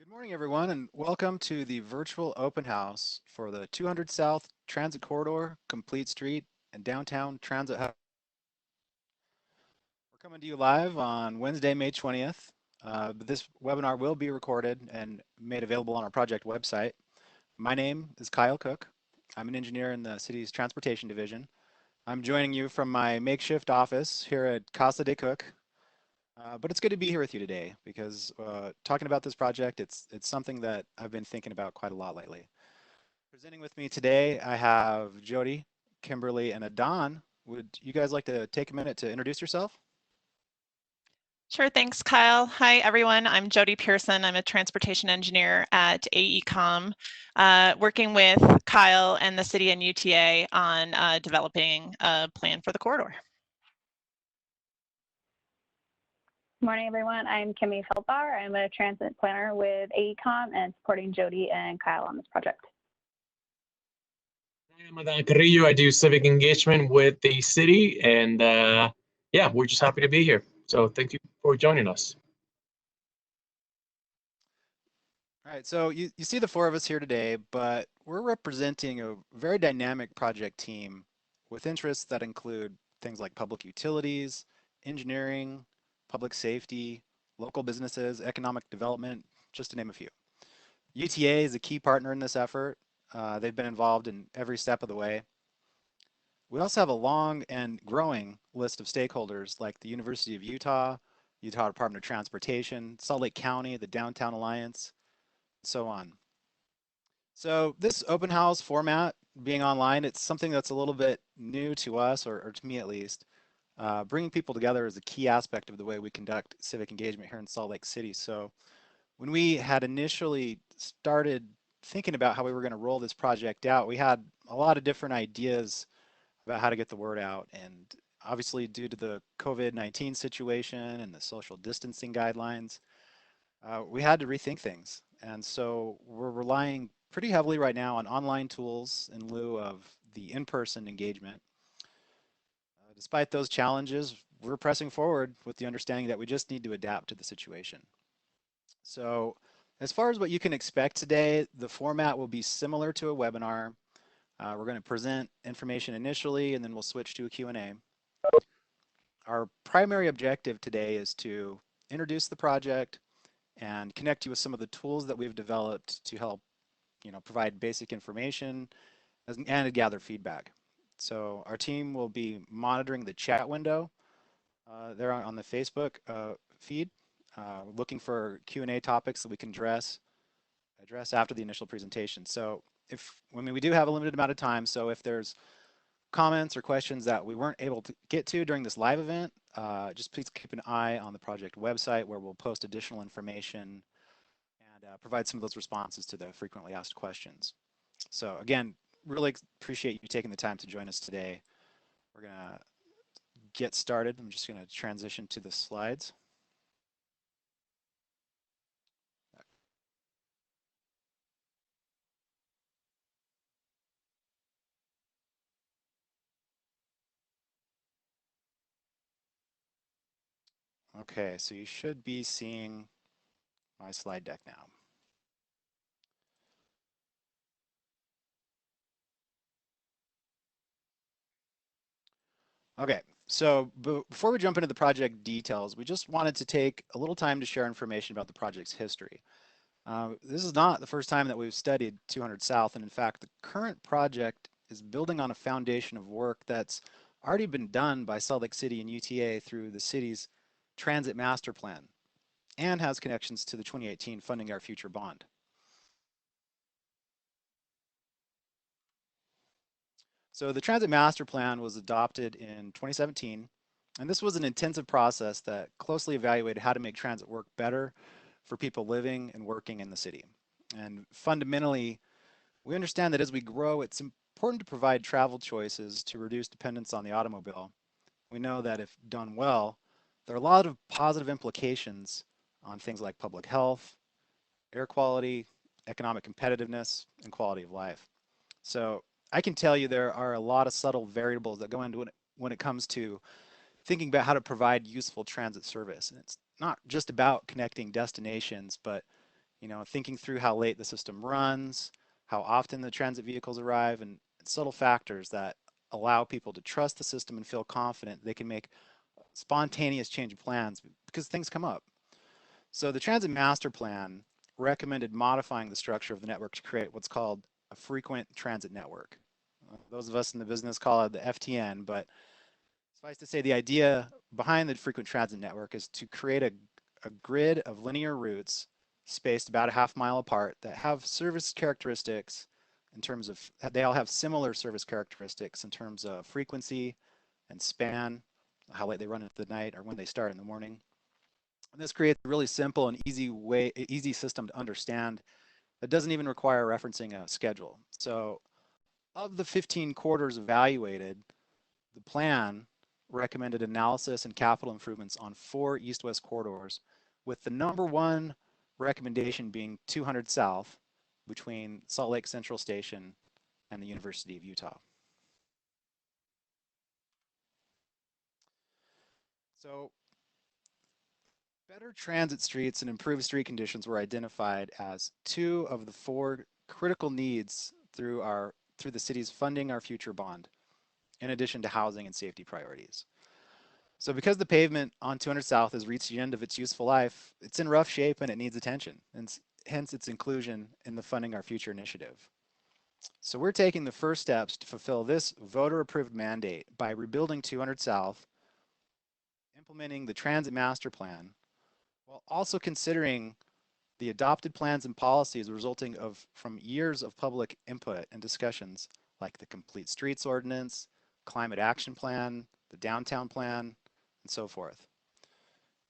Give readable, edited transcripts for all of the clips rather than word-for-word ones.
Good morning, everyone, and welcome to the virtual open house for the 200 South Transit Corridor, Complete Street, and Downtown Transit Hub. We're coming to you live on Wednesday, May 20th. But this webinar will be recorded and made available on our project website. My name is Kyle Cook. I'm an engineer in the city's transportation division. I'm joining you from my makeshift office here at Casa de Cook. But it's good to be here with you today because talking about this project, it's something that I've been thinking about quite a lot lately. Presenting with me today, I have Jody, Kimberly, and Adon. Would you guys like to take a minute to introduce yourself? Sure, thanks, Kyle. Hi, everyone. I'm Jody Pearson. I'm a transportation engineer at AECom, working with Kyle and the city and UTA on developing a plan for the corridor. Good morning, everyone. I'm Kimmy Feldbauer. I'm a transit planner with AECom and supporting Jody and Kyle on this project. I'm Adon Carrillo. I do civic engagement with the city, and yeah, we're just happy to be here. So thank you for joining us. All right, so you see the four of us here today, but we're representing a very dynamic project team with interests that include things like public utilities, engineering, public safety, local businesses, economic development, just to name a few. UTA is a key partner in this effort. They've been involved in every step of the way. We also have a long and growing list of stakeholders like the University of Utah, Utah Department of Transportation, Salt Lake County, the Downtown Alliance, and so on. So this open house format, being online, it's something that's a little bit new to us, or to me at least. Bringing people together is a key aspect of the way we conduct civic engagement here in Salt Lake City. So when we had initially started thinking about how we were going to roll this project out, we had a lot of different ideas about how to get the word out. And obviously, due to the COVID-19 situation and the social distancing guidelines, we had to rethink things. And so we're relying pretty heavily right now on online tools in lieu of the in-person engagement. Despite those challenges, we're pressing forward with the understanding that we just need to adapt to the situation. So as far as what you can expect today, the format will be similar to a webinar. We're going to present information initially, and then we'll switch to a Q&A. Our primary objective today is to introduce the project and connect you with some of the tools that we've developed to help, provide basic information and to gather feedback. So our team will be monitoring the chat window there on the Facebook feed, looking for Q&A topics that we can address after the initial presentation. So we do have a limited amount of time, so if there's comments or questions that we weren't able to get to during this live event, just please keep an eye on the project website where we'll post additional information and provide some of those responses to the frequently asked questions. So again, really appreciate you taking the time to join us today. We're gonna get started. I'm just gonna transition to the slides. Okay, so you should be seeing my slide deck now. Okay, so before we jump into the project details, we just wanted to take a little time to share information about the project's history. This is not the first time that we've studied 200 South, and in fact, the current project is building on a foundation of work that's already been done by Salt Lake City and UTA through the city's Transit Master Plan and has connections to the 2018 Funding Our Future bond. So the Transit Master Plan was adopted in 2017, and this was an intensive process that closely evaluated how to make transit work better for people living and working in the city. And fundamentally, we understand that as we grow, it's important to provide travel choices to reduce dependence on the automobile. We know that if done well, there are a lot of positive implications on things like public health, air quality, economic competitiveness, and quality of life. So I can tell you there are a lot of subtle variables that go into it when it comes to thinking about how to provide useful transit service. And it's not just about connecting destinations, but thinking through how late the system runs, how often the transit vehicles arrive, and subtle factors that allow people to trust the system and feel confident they can make spontaneous change of plans because things come up. So the Transit Master Plan recommended modifying the structure of the network to create what's called a frequent transit network. Those of us in the business call it the FTN, but suffice to say, the idea behind the frequent transit network is to create a grid of linear routes spaced about a half-mile apart that have service characteristics in terms of, they all have similar service characteristics in terms of frequency and span, how late they run into the night or when they start in the morning. And this creates a really simple and easy system to understand that doesn't even require referencing a schedule. So of the 15 corridors evaluated, the plan recommended analysis and capital improvements on 4 east-west corridors, with the number one recommendation being 200 South between Salt Lake Central Station and the University of Utah. So better transit streets and improved street conditions were identified as 2 of the 4 critical needs through the city's Funding Our Future bond, in addition to housing and safety priorities. So because the pavement on 200 South has reached the end of its useful life, it's in rough shape and it needs attention, and hence its inclusion in the Funding Our Future initiative. So we're taking the first steps to fulfill this voter-approved mandate by rebuilding 200 South, implementing the Transit Master Plan, while also considering the adopted plans and policies resulting from years of public input and discussions like the Complete Streets Ordinance, Climate Action Plan, the Downtown Plan, and so forth.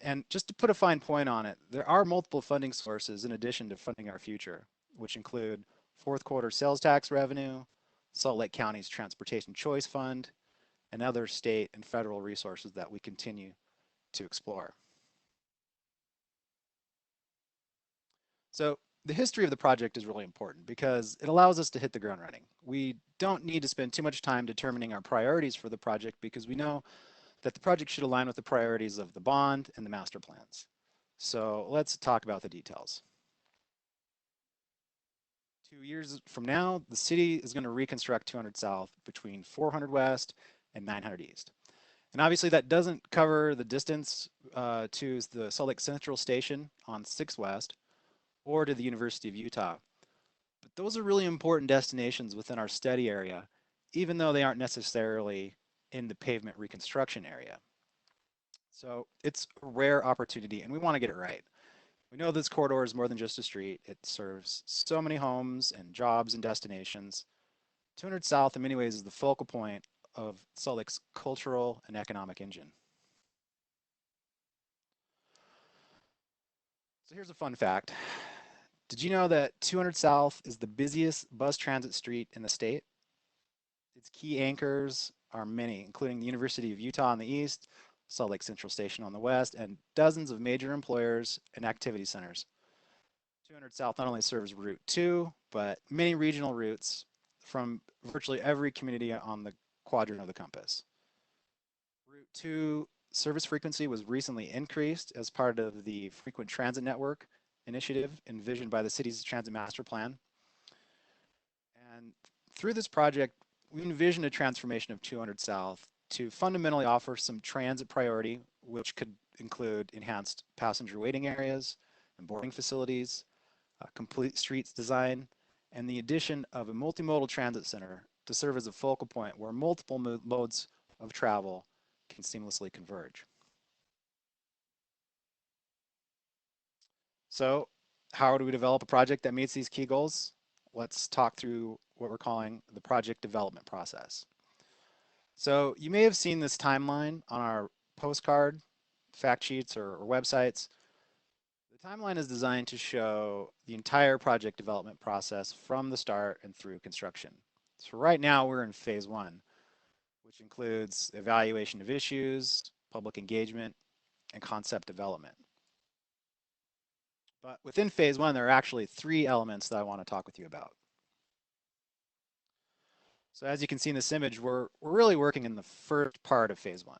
And just to put a fine point on it, there are multiple funding sources in addition to Funding Our Future, which include fourth quarter sales tax revenue, Salt Lake County's Transportation Choice Fund, and other state and federal resources that we continue to explore. So the history of the project is really important because it allows us to hit the ground running. We don't need to spend too much time determining our priorities for the project because we know that the project should align with the priorities of the bond and the master plans. So let's talk about the details. 2 years from now, the city is going to reconstruct 200 South between 400 West and 900 East. And obviously that doesn't cover the distance to the Salt Lake Central Station on 6 West or to the University of Utah. But those are really important destinations within our study area, even though they aren't necessarily in the pavement reconstruction area. So it's a rare opportunity and we want to get it right. We know this corridor is more than just a street. It serves so many homes and jobs and destinations. 200 South in many ways is the focal point of Salt Lake's cultural and economic engine. So here's a fun fact. Did you know that 200 South is the busiest bus transit street in the state? Its key anchors are many, including the University of Utah on the east, Salt Lake Central Station on the west, and dozens of major employers and activity centers. 200 South not only serves Route 2, but many regional routes from virtually every community on the quadrant of the compass. Route 2 service frequency was recently increased as part of the Frequent Transit Network initiative envisioned by the city's Transit Master Plan. And through this project, we envision a transformation of 200 South to fundamentally offer some transit priority, which could include enhanced passenger waiting areas and boarding facilities, complete streets design, and the addition of a multimodal transit center to serve as a focal point where multiple modes of travel can seamlessly converge. So how do we develop a project that meets these key goals? Let's talk through what we're calling the project development process. So you may have seen this timeline on our postcard, fact sheets, or websites. The timeline is designed to show the entire project development process from the start and through construction. So right now we're in phase 1, which includes evaluation of issues, public engagement, and concept development. But within phase 1, there are actually 3 elements that I want to talk with you about. So as you can see in this image, we're really working in the first part of phase 1.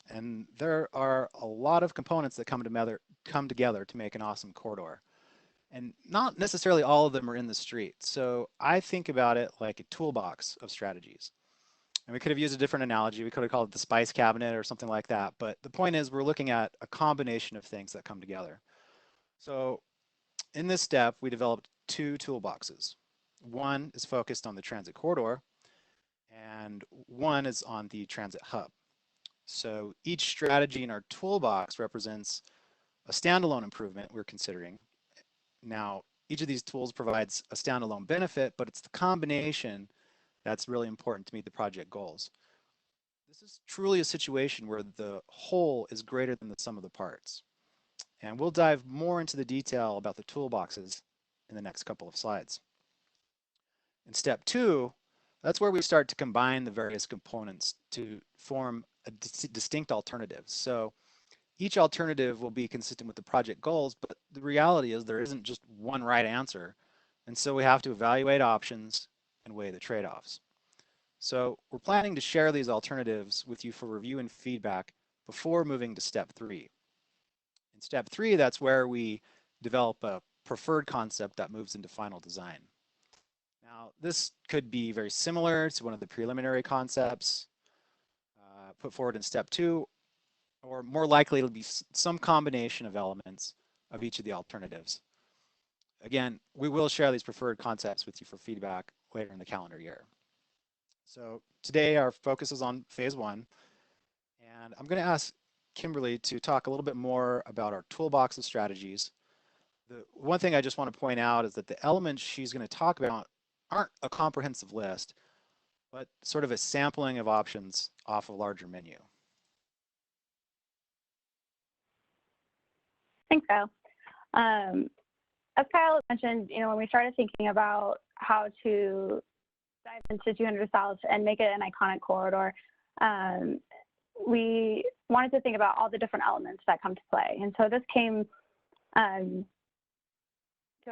And there are a lot of components that come together to make an awesome corridor. And not necessarily all of them are in the street. So I think about it like a toolbox of strategies. And we could have used a different analogy. We could have called it the spice cabinet or something like that. But the point is we're looking at a combination of things that come together. So in this step, we developed two toolboxes. One is focused on the transit corridor, and one is on the transit hub. So each strategy in our toolbox represents a standalone improvement we're considering. Now, each of these tools provides a standalone benefit, but it's the combination that's really important to meet the project goals. This is truly a situation where the whole is greater than the sum of the parts. And we'll dive more into the detail about the toolboxes in the next couple of slides. In step 2, that's where we start to combine the various components to form a distinct alternatives. So each alternative will be consistent with the project goals, but the reality is there isn't just one right answer. And so we have to evaluate options and weigh the trade-offs. So we're planning to share these alternatives with you for review and feedback before moving to step 3. In step 3, that's where we develop a preferred concept that moves into final design. Now, this could be very similar to one of the preliminary concepts put forward in step 2, or more likely it'll be some combination of elements of each of the alternatives. Again, we will share these preferred concepts with you for feedback later in the calendar year. So today our focus is on phase 1, and I'm going to ask Kimberly to talk a little bit more about our toolbox of strategies. The one thing I just want to point out is that the elements she's going to talk about aren't a comprehensive list, but sort of a sampling of options off a larger menu. Thanks, Kyle. As Kyle mentioned, when we started thinking about how to dive into 200 South and make it an iconic corridor, we wanted to think about all the different elements that come to play. And so this came to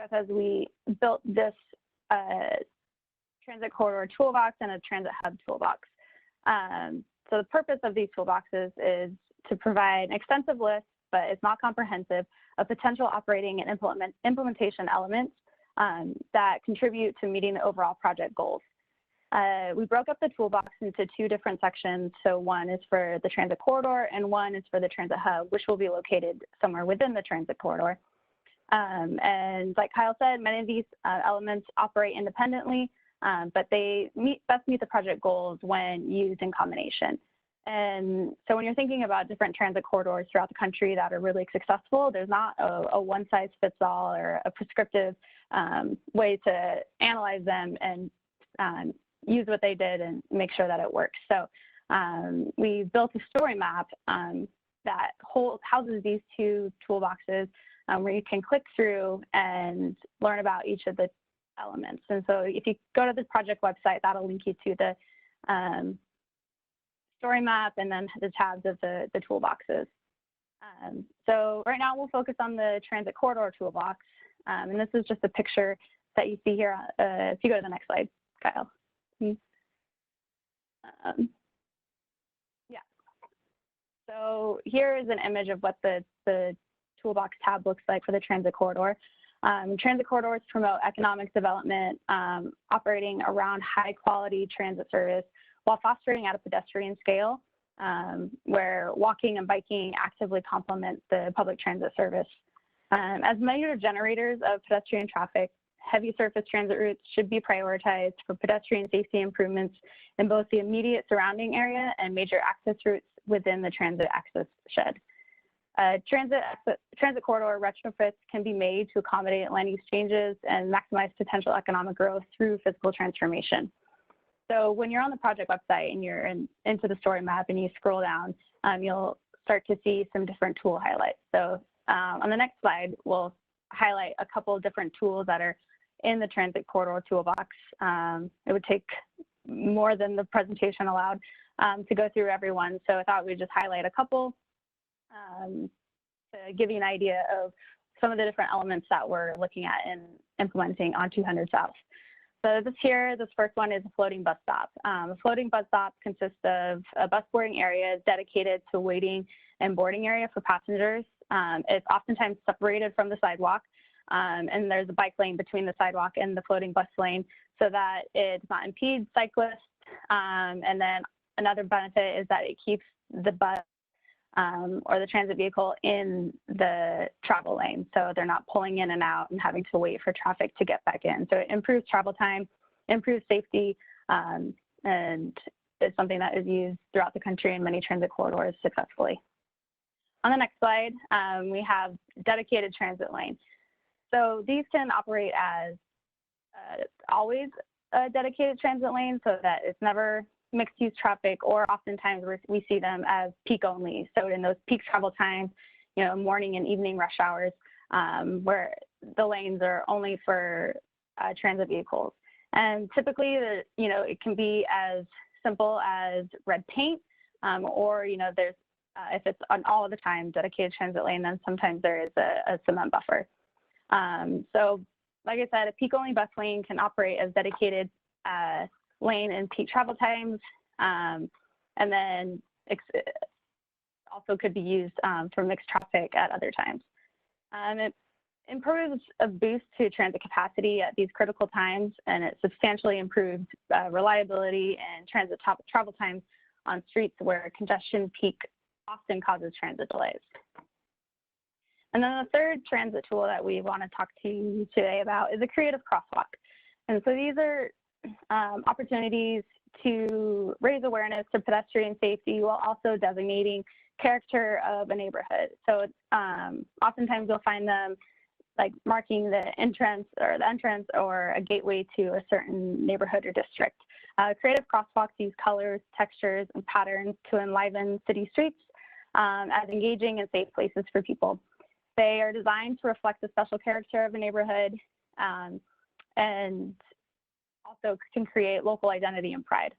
us as we built this transit corridor toolbox and a transit hub toolbox. So the purpose of these toolboxes is to provide an extensive list, but it's not comprehensive, of potential operating and implementation elements that contribute to meeting the overall project goals. We broke up the toolbox into 2 different sections. So one is for the transit corridor and one is for the transit hub, which will be located somewhere within the transit corridor. And like Kyle said, many of these elements operate independently, but they best meet the project goals when used in combination. And so when you're thinking about different transit corridors throughout the country that are really successful, there's not a one-size-fits-all or a prescriptive way to analyze them and use what they did and make sure that it works. So we built a story map that houses these 2 toolboxes where you can click through and learn about each of the elements. And so if you go to the project website, that'll link you to the story map and then the tabs of the toolboxes. So right now we'll focus on the transit corridor toolbox. And this is just a picture that you see here. If you go to the next slide, Kyle. Yeah. So here is an image of what the toolbox tab looks like for the transit corridor. Transit corridors promote economic development, operating around high quality transit service while fostering at a pedestrian scale, where walking and biking actively complement the public transit service. As major generators of pedestrian traffic, heavy surface transit routes should be prioritized for pedestrian safety improvements in both the immediate surrounding area and major access routes within the transit access shed. Transit corridor retrofits can be made to accommodate land use changes and maximize potential economic growth through physical transformation. So when you're on the project website and you're into the story map and you scroll down, you'll start to see some different tool highlights. So on the next slide, we'll highlight a couple of different tools that are in the transit corridor toolbox. It would take more than the presentation allowed to go through everyone. So I thought we'd just highlight a couple to give you an idea of some of the different elements that we're looking at and implementing on 200 South. So this first one is a floating bus stop. A floating bus stop consists of a bus boarding area dedicated to waiting and boarding area for passengers. It's oftentimes separated from the sidewalk and there's a bike lane between the sidewalk and the floating bus lane so that it does not impede cyclists. And then another benefit is that it keeps the bus or the transit vehicle in the travel lane, so they're not pulling in and out and having to wait for traffic to get back in. So it improves travel time, improves safety, and it's something that is used throughout the country in many transit corridors successfully. On the next slide, we have dedicated transit lane. So these can operate as always a dedicated transit lane, so that it's never mixed use traffic, or oftentimes we see them as peak only. So in those peak travel times, you know, morning and evening rush hours, where the lanes are only for transit vehicles. And typically, you know, it can be as simple as red paint, or, you know, there's, if it's an all of the time dedicated transit lane, then sometimes there is a cement buffer. So like I said, a peak only bus lane can operate as dedicated lane in peak travel times, and then also could be used for mixed traffic at other times. It improves a boost to transit capacity at these critical times, and it substantially improves reliability and transit travel times on streets where congestion peak often causes transit delays. And then the third transit tool that we want to talk to you today about is a creative crosswalk. And so these are opportunities to raise awareness to pedestrian safety while also designating character of a neighborhood. So oftentimes you'll find them like marking the entrance or a gateway to a certain neighborhood or district. Creative crosswalks use colors, textures, and patterns to enliven city streets as engaging and safe places for people. They are designed to reflect the special character of a neighborhood, and also can create local identity and pride.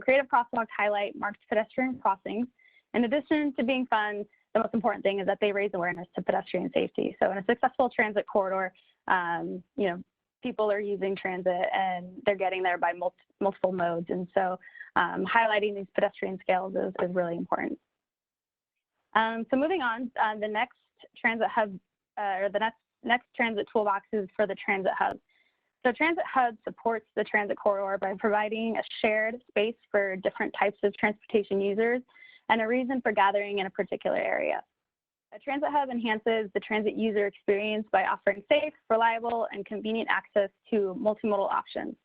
Creative crosswalks highlight marked pedestrian crossings. In addition to being fun, the most important thing is that they raise awareness to pedestrian safety. So in a successful transit corridor, you know, people are using transit and they're getting there by multiple modes. And so highlighting these pedestrian scales is really important. So moving on, the next transit hub, or the next transit toolbox is for the transit hub. So Transit Hub supports the transit corridor by providing a shared space for different types of transportation users and a reason for gathering in a particular area. A transit hub enhances the transit user experience by offering safe, reliable, and convenient access to multimodal options.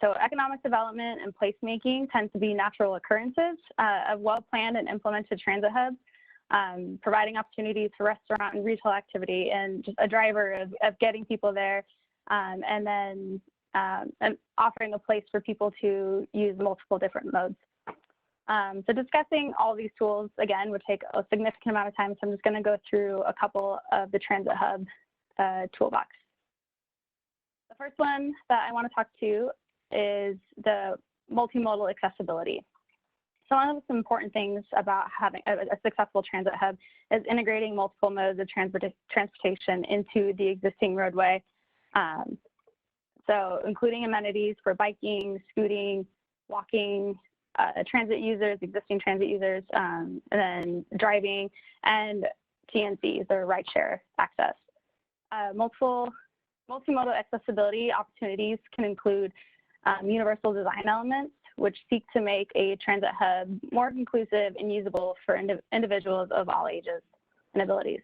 So economic development and placemaking tend to be natural occurrences of well-planned and implemented transit hubs, providing opportunities for restaurant and retail activity and just a driver of getting people there, and then and offering a place for people to use multiple different modes. So discussing all these tools, again, would take a significant amount of time, so I'm just going to go through a couple of the Transit Hub toolbox. The first one that I want to talk to is the multimodal accessibility. So one of the important things about having a successful transit hub is integrating multiple modes of transportation into the existing roadway. So including amenities for biking, scooting, walking, transit users, existing transit users, and then driving, and TNCs, or rideshare access. Multimodal accessibility opportunities can include universal design elements, which seek to make a transit hub more inclusive and usable for individuals of all ages and abilities.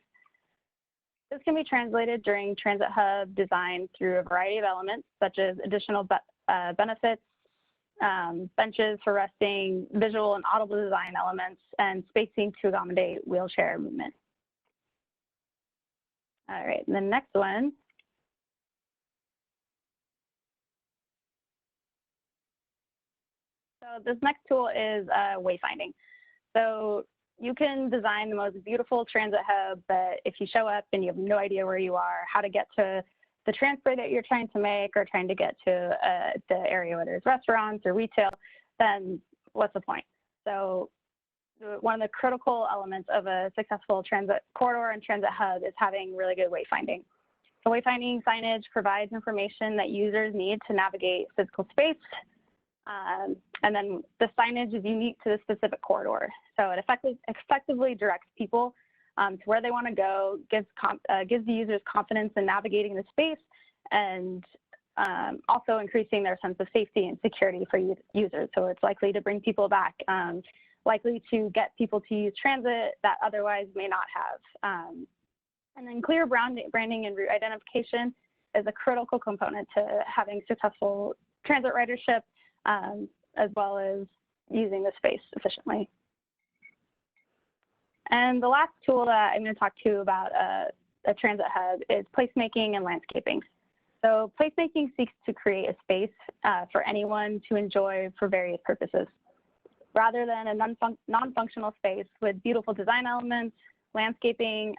This can be translated during transit hub design through a variety of elements, such as additional benefits, benches for resting, visual and audible design elements, and spacing to accommodate wheelchair movement. All right, and the next one. So this next tool is wayfinding. So you can design the most beautiful transit hub, but if you show up and you have no idea where you are, how to get to the transfer that you're trying to make, or trying to get to the area where there's restaurants or retail, then what's the point? So one of the critical elements of a successful transit corridor and transit hub is having really good wayfinding. So wayfinding signage provides information that users need to navigate physical space. And then the signage is unique to the specific corridor. So it effectively directs people to where they want to go, gives the users confidence in navigating the space, and also increasing their sense of safety and security for users. So it's likely to bring people back, likely to get people to use transit that otherwise may not have. And then clear branding and route identification is a critical component to having successful transit ridership, as well as using the space efficiently. And the last tool that I'm going to talk to you about a transit hub is placemaking and landscaping. So placemaking seeks to create a space for anyone to enjoy for various purposes. Rather than a non-functional space with beautiful design elements, landscaping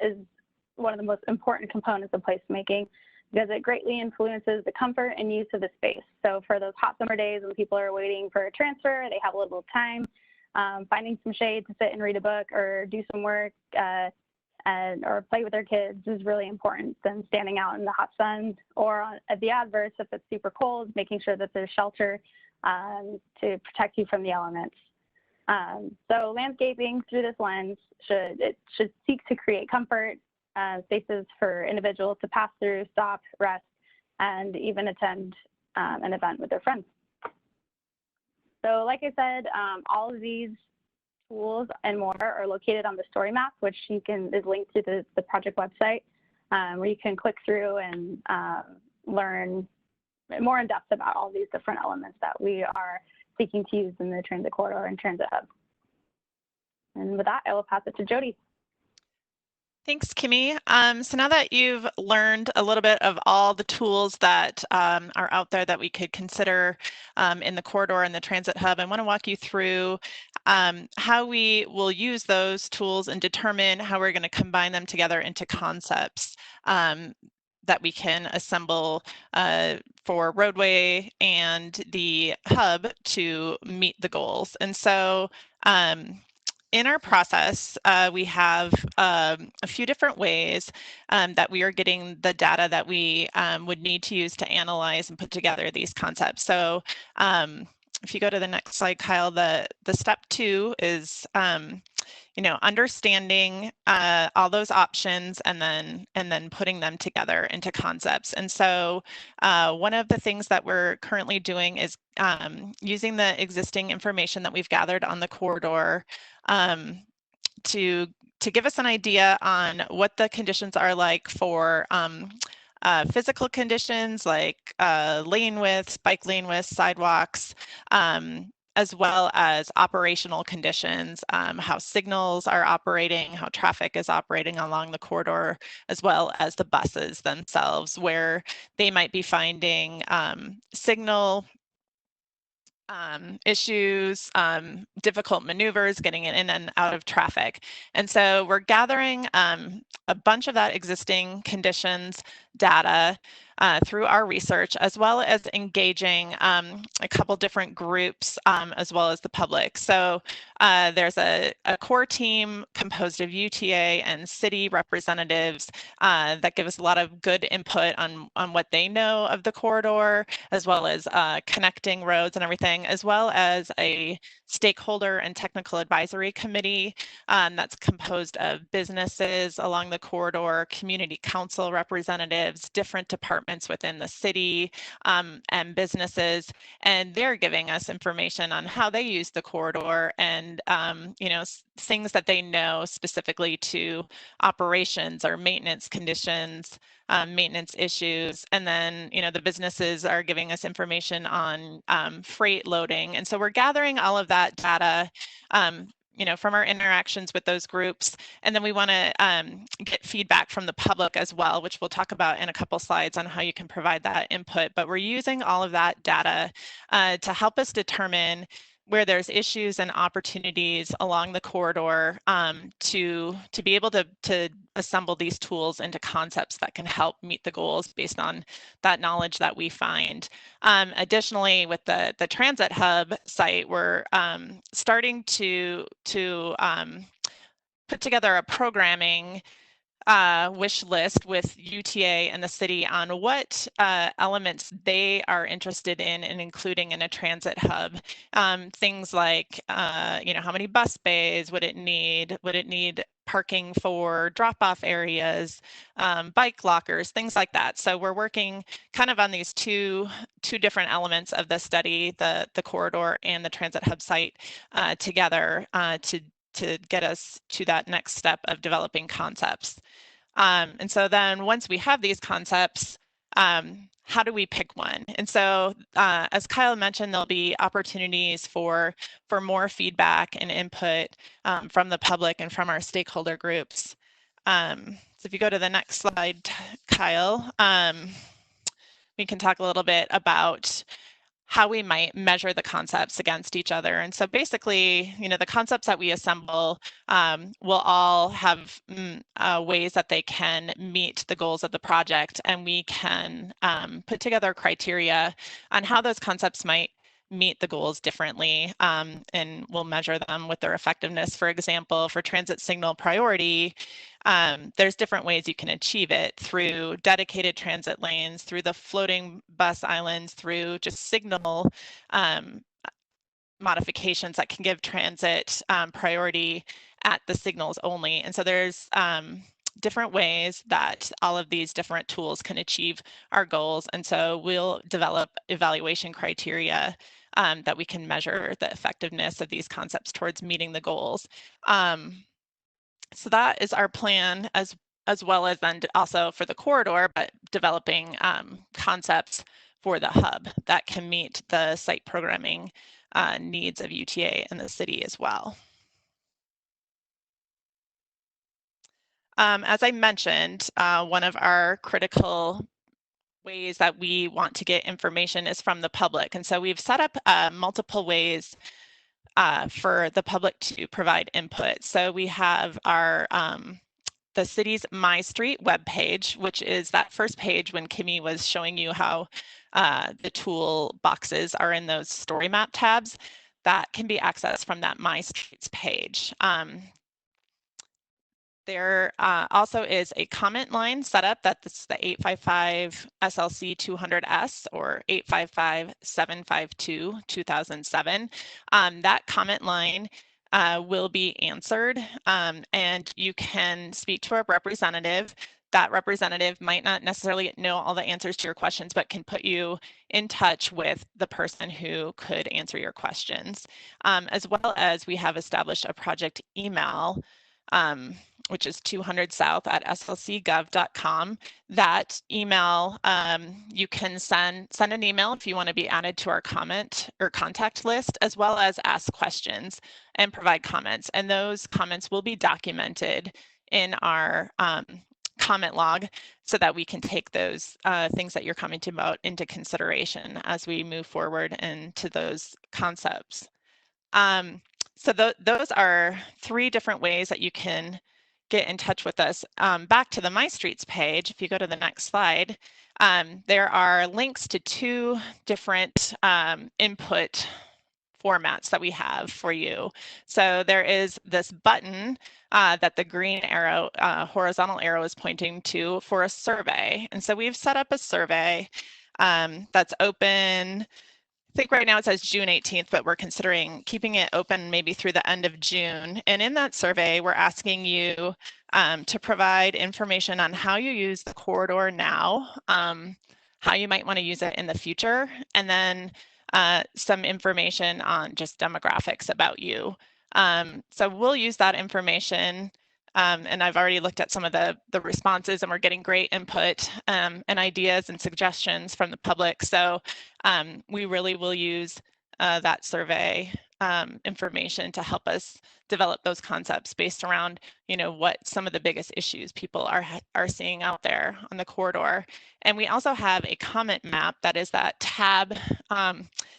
is one of the most important components of placemaking because it greatly influences the comfort and use of the space. So for those hot summer days when people are waiting for a transfer, they have a little time, finding some shade to sit and read a book or do some work or play with their kids is really important than standing out in the hot sun, or at the adverse, if it's super cold, making sure that there's shelter to protect you from the elements. So landscaping through this lens should seek to create comfort, spaces for individuals to pass through, stop, rest, and even attend an event with their friends. So like I said, all of these tools and more are located on the story map, which is linked to the project website, where you can click through and learn more in depth about all these different elements that we are seeking to use in the transit corridor and transit hub. And with that, I will pass it to Jody. Thanks, Kimmy. So now that you've learned a little bit of all the tools that are out there that we could consider in the corridor and the transit hub, I want to walk you through how we will use those tools and determine how we're going to combine them together into concepts that we can assemble for roadway and the hub to meet the goals. And so in our process, we have a few different ways that we are getting the data that we would need to use to analyze and put together these concepts. So if you go to the next slide, Kyle, the step 2 is understanding all those options and then putting them together into concepts. And so one of the things that we're currently doing is using the existing information that we've gathered on the corridor to give us an idea on what the conditions are like for physical conditions like lane widths, bike lane widths, sidewalks, as well as operational conditions, how signals are operating, how traffic is operating along the corridor, as well as the buses themselves, where they might be finding signal issues, difficult maneuvers, getting in and out of traffic. And so we're gathering a bunch of that existing conditions data through our research, as well as engaging a couple different groups, as well as the public. So there's a core team composed of UTA and city representatives that give us a lot of good input on what they know of the corridor, as well as connecting roads and everything, as well as a stakeholder and technical advisory committee that's composed of businesses along the corridor, community council representatives, different departments within the city, and businesses, and they're giving us information on how they use the corridor and things that they know specifically to operations or maintenance conditions, maintenance issues. And then the businesses are giving us information on freight loading. And so we're gathering all of that data from our interactions with those groups. And then we want to get feedback from the public as well, which we'll talk about in a couple slides on how you can provide that input. But we're using all of that data to help us determine where there's issues and opportunities along the corridor to be able to assemble these tools into concepts that can help meet the goals based on that knowledge that we find. Additionally, with the Transit Hub site, we're starting to put together a programming wish list with UTA and the city on what elements they are interested in including in a transit hub. Things like, you know, how many bus bays would it need? Would it need parking for drop-off areas, bike lockers, things like that. So we're working kind of on these two different elements of the study, the corridor and the transit hub site together to get us to that next step of developing concepts. And so then once we have these concepts, how do we pick one? And so as Kyle mentioned, there'll be opportunities for more feedback and input from the public and from our stakeholder groups. So if you go to the next slide, Kyle, we can talk a little bit about how we might measure the concepts against each other. And so basically, you know, the concepts that we assemble will all have ways that they can meet the goals of the project, and we can put together criteria on how those concepts might meet the goals differently, and we'll measure them with their effectiveness. For example, for transit signal priority, there's different ways you can achieve it through dedicated transit lanes, through the floating bus islands, through just signal modifications that can give transit priority at the signals only. And so there's different ways that all of these different tools can achieve our goals. And so we'll develop evaluation criteria that we can measure the effectiveness of these concepts towards meeting the goals. So that is our plan, as well as then also for the corridor, but developing concepts for the hub that can meet the site programming needs of UTA and the city as well. As I mentioned, one of our critical ways that we want to get information is from the public. And so we've set up multiple ways for the public to provide input. So we have our the city's My Street webpage, which is that first page when Kimmy was showing you how the toolboxes are in those story map tabs. That can be accessed from that My Streets page. There also is a comment line set up. That's the 855 SLC 200S or 855-752-2007. That comment line will be answered, and you can speak to a representative. That representative might not necessarily know all the answers to your questions, but can put you in touch with the person who could answer your questions. As well as we have established a project email, which is 200south@slcgov.com. That email, you can send an email if you want to be added to our comment or contact list, as well as ask questions and provide comments. And those comments will be documented in our comment log so that we can take those things that you're commenting about into consideration as we move forward into those concepts. So those are 3 different ways that you can get in touch with us. Back to the My Streets page, if you go to the next slide, there are links to 2 different input formats that we have for you. So there is this button that the green arrow, horizontal arrow is pointing to for a survey. And so we've set up a survey that's open. I think right now it says June 18th, but we're considering keeping it open maybe through the end of June. And in that survey, we're asking you to provide information on how you use the corridor now, how you might want to use it in the future, and then some information on just demographics about you. So we'll use that information. And I've already looked at some of the responses, and we're getting great input and ideas and suggestions from the public. So we really will use that survey information to help us develop those concepts based around, you know, what some of the biggest issues people are seeing out there on the corridor. And we also have a comment map that is that tab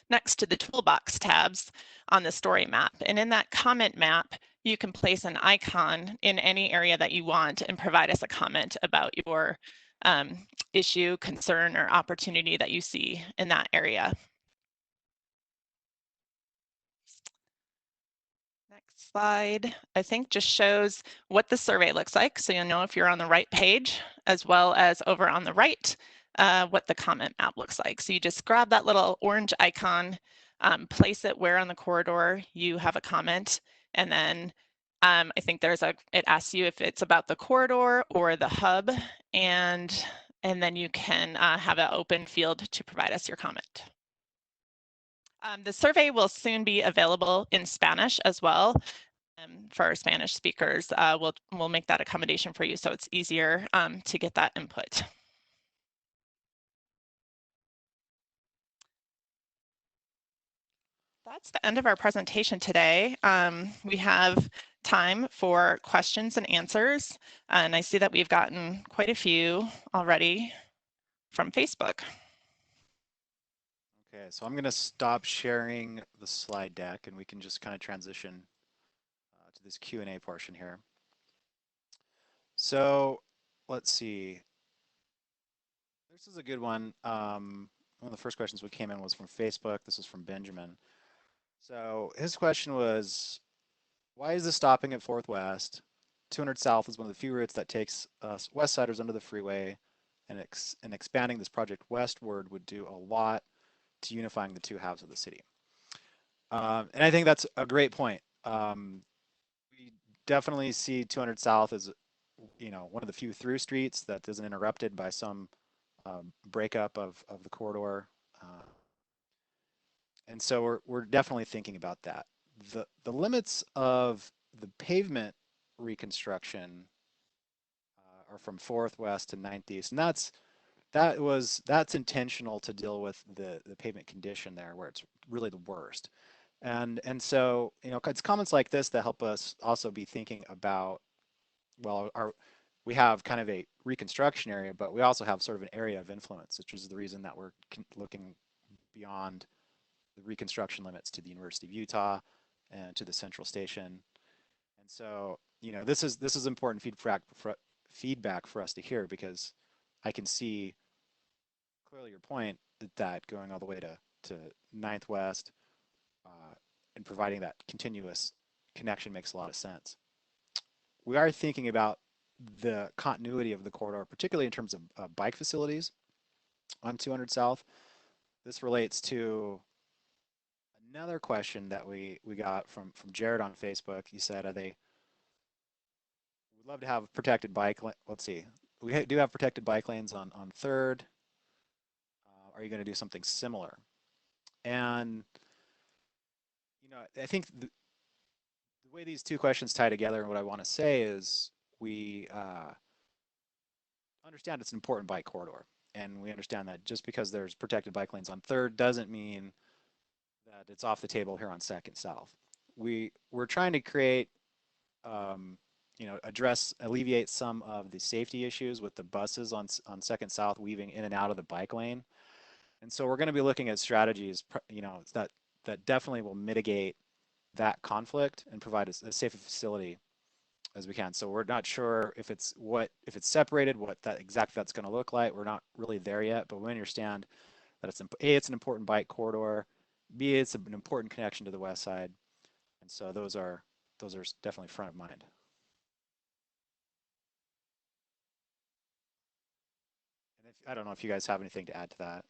next to the toolbox tabs on the story map. And in that comment map, you can place an icon in any area that you want and provide us a comment about your issue, concern, or opportunity that you see in that area. Next. slide, I think, just shows what the survey looks like. So you'll know if you're on the right page, as well as over on the right, what the comment map looks like. So you just grab that little orange icon, place it where on the corridor you have a comment, and then I think it asks you if it's about the corridor or the hub, and then you can have an open field to provide us your comment. The survey will soon be available in Spanish as well. For our Spanish speakers, we'll make that accommodation for you so it's easier to get that input. That's the end of our presentation today. We have time for questions and answers, and I see that we've gotten quite a few already from Facebook. Okay, so I'm going to stop sharing the slide deck and we can just kind of transition to this Q&A portion here. So let's see. This is a good one. One of the first questions we came in was from Facebook. This is from Benjamin. So his question was, why is this stopping at 4th West? 200 South is one of the few routes that takes us West Siders under the freeway, and expanding this project westward would do a lot to unifying the two halves of the city. And I think that's a great point. We definitely see 200 South as, one of the few through streets that isn't interrupted by some breakup of the corridor. And so we're definitely thinking about that. The limits of the pavement reconstruction are from 4th West to 9th East, and that's intentional to deal with the pavement condition there, where it's really the worst. And so it's comments like this that help us also be thinking about, well, we have kind of a reconstruction area, but we also have sort of an area of influence, which is the reason that we're looking beyond the reconstruction limits to the University of Utah and to the Central Station. And so, this is important feedback for us to hear, because I can see clearly your point that going all the way to 9th West and providing that continuous connection makes a lot of sense. We are thinking about the continuity of the corridor, particularly in terms of bike facilities on 200 South. This relates to another question that we got from Jared on Facebook. He said, we'd love to have protected bike lane. Let's see. We do have protected bike lanes on 3rd. Are you going to do something similar? And, I think the way these two questions tie together, and what I want to say is we understand it's an important bike corridor. And we understand that just because there's protected bike lanes on 3rd doesn't mean that it's off the table here on 2nd South. We're trying to create, alleviate some of the safety issues with the buses on 2nd South weaving in and out of the bike lane. And so we're going to be looking at strategies, that definitely will mitigate that conflict and provide a safer facility as we can. So we're not sure if it's separated, what that's going to look like. We're not really there yet, but we understand that it's an important bike corridor. B, it's an important connection to the west side. And so those are definitely front of mind. And I don't know if you guys have anything to add to that.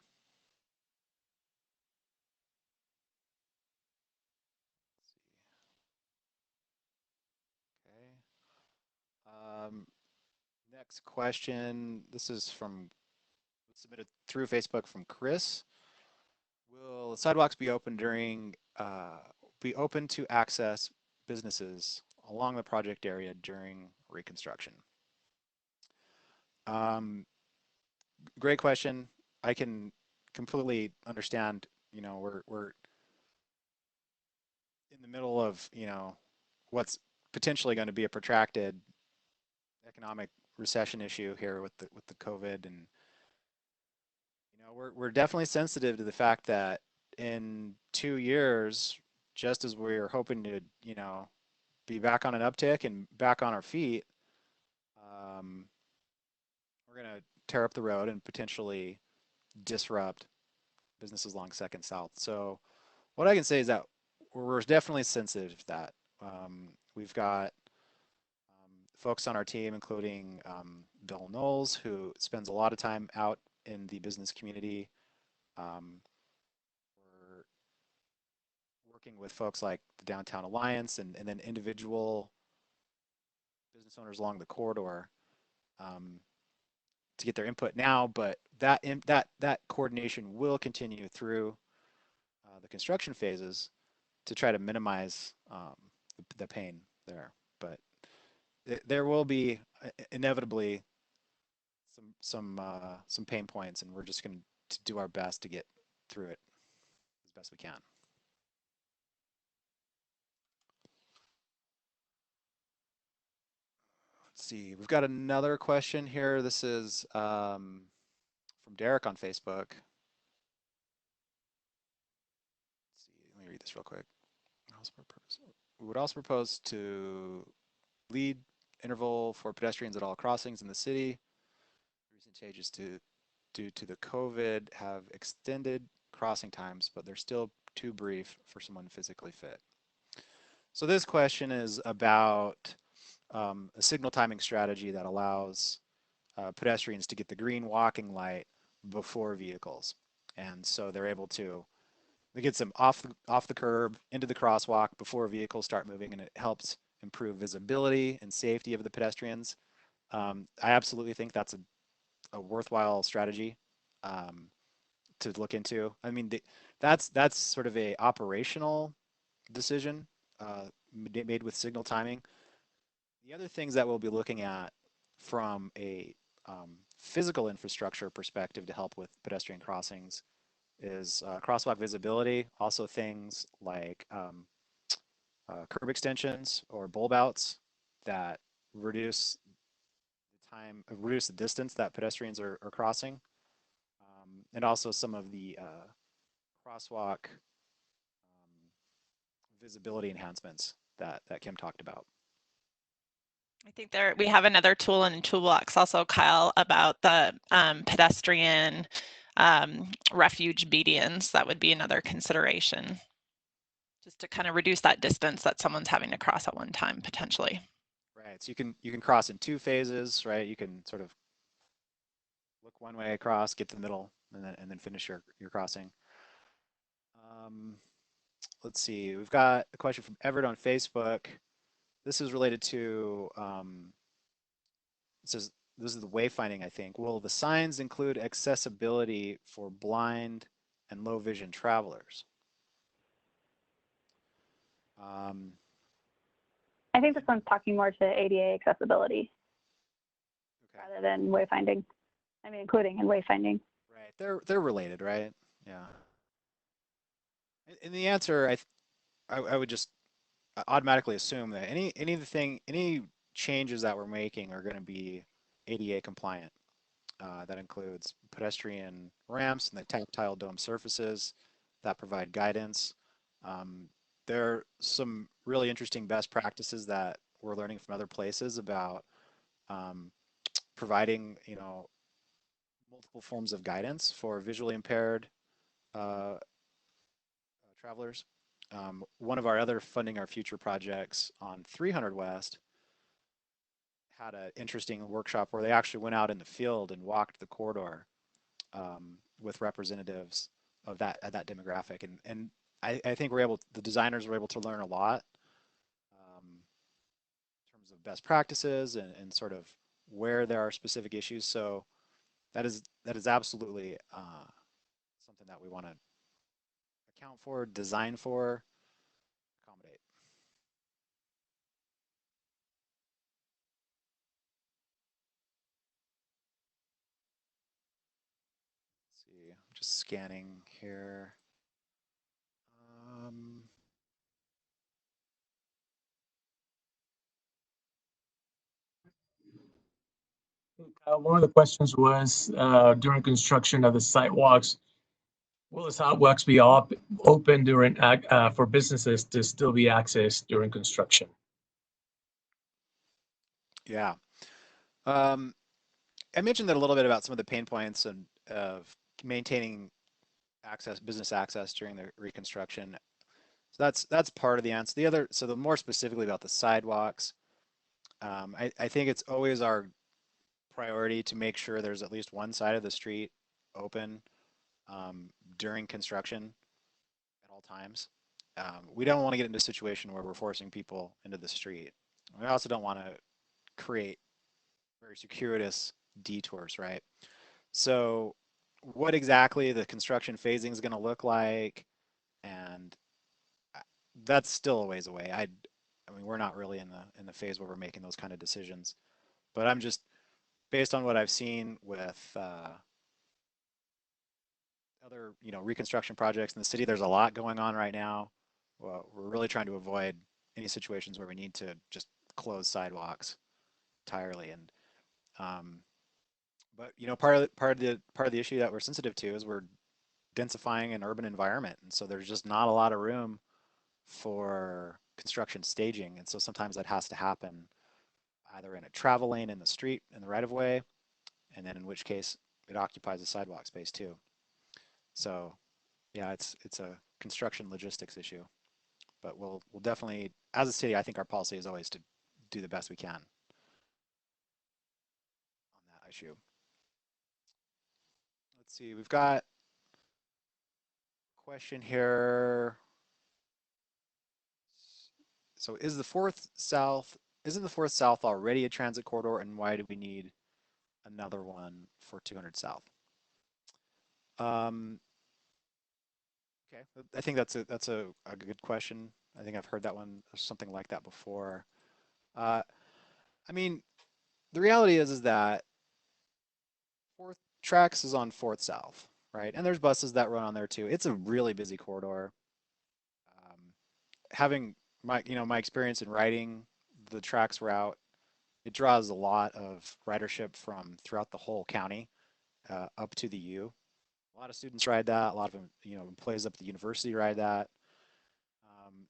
Next question. This is submitted through Facebook from Chris. Will sidewalks be open to access businesses along the project area during reconstruction? Great question. I can completely understand. We're in the middle of what's potentially going to be a protracted economic recession issue here with the COVID, and we're definitely sensitive to the fact that in 2 years, just as we're hoping to be back on an uptick and back on our feet, we're going to tear up the road and potentially disrupt businesses along 2nd South. So what I can say is that we're definitely sensitive to that. We've got folks on our team, including Bill Knowles, who spends a lot of time out in the business community. We're working with folks like the Downtown Alliance and then individual business owners along the corridor um, to get their input now, but that coordination will continue through the construction phases to try to minimize the pain there. But there will be inevitably some pain points, and we're just going to do our best to get through it as best we can. Let's see, we've got another question here. This is from Derek on Facebook. Let's see, let me read this real quick. We would also propose to lead interval for pedestrians at all crossings in the city. Recent changes due to the COVID have extended crossing times, but they're still too brief for someone physically fit. So this question is about a signal timing strategy that allows pedestrians to get the green walking light before vehicles. And so they're able to, it gets them off the curb into the crosswalk before vehicles start moving, and it helps improve visibility and safety of the pedestrians. I absolutely think that's a worthwhile strategy to look into. I mean, that's sort of a operational decision made with signal timing. The other things that we'll be looking at from a physical infrastructure perspective to help with pedestrian crossings is crosswalk visibility, also things like curb extensions or bulb outs that reduce reduce the distance that pedestrians are crossing, and also some of the crosswalk visibility enhancements that Kim talked about. I think we have another tool in Toolbox also, Kyle, about the pedestrian refuge medians. That would be another consideration, just to kind of reduce that distance that someone's having to cross at one time potentially. Right. So you can cross in 2 phases, right? You can sort of look one way across, get to the middle, and then finish your crossing. Let's see. We've got a question from Everett on Facebook. This is related to it says this is the wayfinding, I think. Will the signs include accessibility for blind and low vision travelers? I think this one's talking more to ADA accessibility Okay. rather than wayfinding. I mean, including in wayfinding. Right. They're related, right? Yeah. And the answer, I would just automatically assume that any changes that we're making are going to be ADA compliant. That includes pedestrian ramps and the tactile dome surfaces that provide guidance. There are some really interesting best practices that we're learning from other places about providing, multiple forms of guidance for visually impaired travelers. One of our other funding our future projects on 300 West had an interesting workshop where they actually went out in the field and walked the corridor with representatives of that demographic, and I think the designers were able to learn a lot in terms of best practices and sort of where there are specific issues. So that is absolutely something that we want to account for, design for, accommodate. Let's see, I'm just scanning here. One of the questions was during construction of the sidewalks, will the sidewalks be open during for businesses to still be accessed during construction? Yeah. I mentioned that a little bit about some of the pain points and of maintaining business access during the reconstruction. So that's part of the answer. The other, so the more specifically about the sidewalks, I think it's always our priority to make sure there's at least one side of the street open during construction at all times. We don't want to get into a situation where we're forcing people into the street. We also don't want to create very circuitous detours, right? So what exactly the construction phasing is going to look like, and that's still a ways away. I mean, we're not really in the phase where we're making those kind of decisions, but I'm just based on what I've seen with other, reconstruction projects in the city. There's a lot going on right now. Well, we're really trying to avoid any situations where we need to just close sidewalks entirely. And but part of the issue that we're sensitive to is we're densifying an urban environment, and so there's just not a lot of room for construction staging, and so sometimes that has to happen either in a travel lane in the street in the right of way, and then in which case it occupies a sidewalk space too. So yeah, it's a construction logistics issue, but we'll definitely, as a city, I think our policy is always to do the best we can on that issue. Let's see, we've got a question here. So isn't the fourth south already a transit corridor, and why do we need another one for 200 south? Um, okay, I think that's a good question. I think I've heard that one, something like that before. I mean, the reality is that fourth tracks is on fourth south, right? And there's buses that run on there too. It's a really busy corridor. Having my experience in riding the tracks route, it draws a lot of ridership from throughout the whole county up to the U. A lot of students ride that. A lot of them, employees up at the university ride that.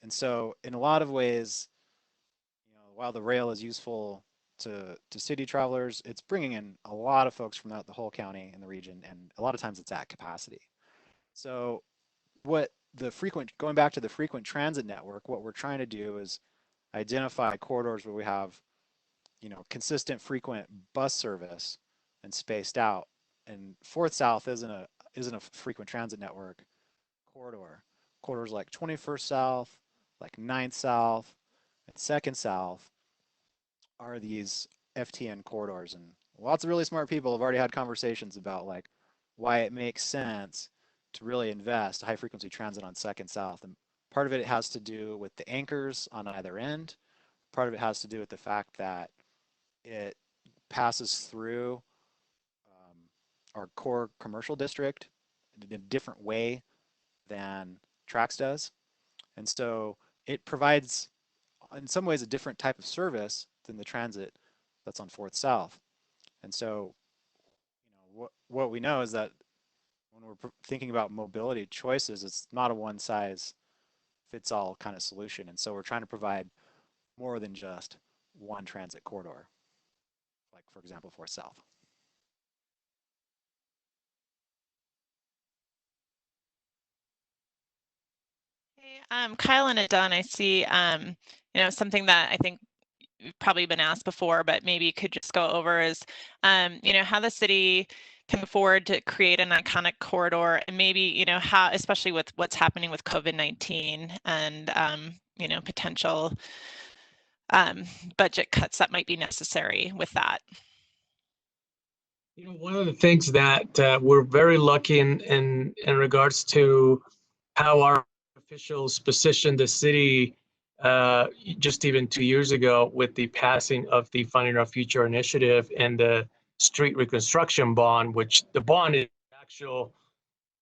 And so, in a lot of ways, while the rail is useful to city travelers, it's bringing in a lot of folks from the whole county and the region, and a lot of times it's at capacity. So, going back to the frequent transit network, what we're trying to do is identify corridors where we have consistent frequent bus service and spaced out. And Fourth South isn't a frequent transit network corridor. Corridors like 21st South, like 9th South, and 2nd South are these FTN corridors. And lots of really smart people have already had conversations about like why it makes sense to really invest high frequency transit on 2nd South. And part of it has to do with the anchors on either end. Part of it has to do with the fact that it passes through our core commercial district in a different way than Trax does. And so it provides, in some ways, a different type of service than the transit that's on Fourth South. And so, what we know is that when we're thinking about mobility choices, it's not a one size fits all kind of solution. And so we're trying to provide more than just one transit corridor, like for example, Fourth South. Hey, Kyle and Adun, I see, something that I think you've probably been asked before, but maybe you could just go over is, how the city can afford to create an iconic corridor, and maybe, how, especially with what's happening with COVID-19 and, potential budget cuts that might be necessary with that. One of the things that we're very lucky in regards to how our officials positioned the city just even 2 years ago with the passing of the Funding Our Future initiative and the street reconstruction bond, which the bond is the actual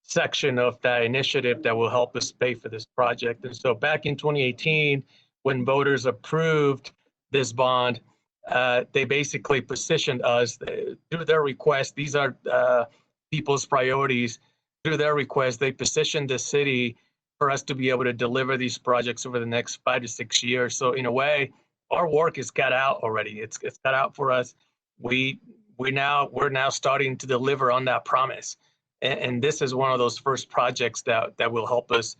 section of that initiative that will help us pay for this project. And so back in 2018, when voters approved this bond, they basically positioned us through their request. These are people's priorities. Through their request, they positioned the city for us to be able to deliver these projects over the next 5 to 6 years. So in a way, our work is cut out already. It's cut out for us. We're now starting to deliver on that promise. And this is one of those first projects that will help us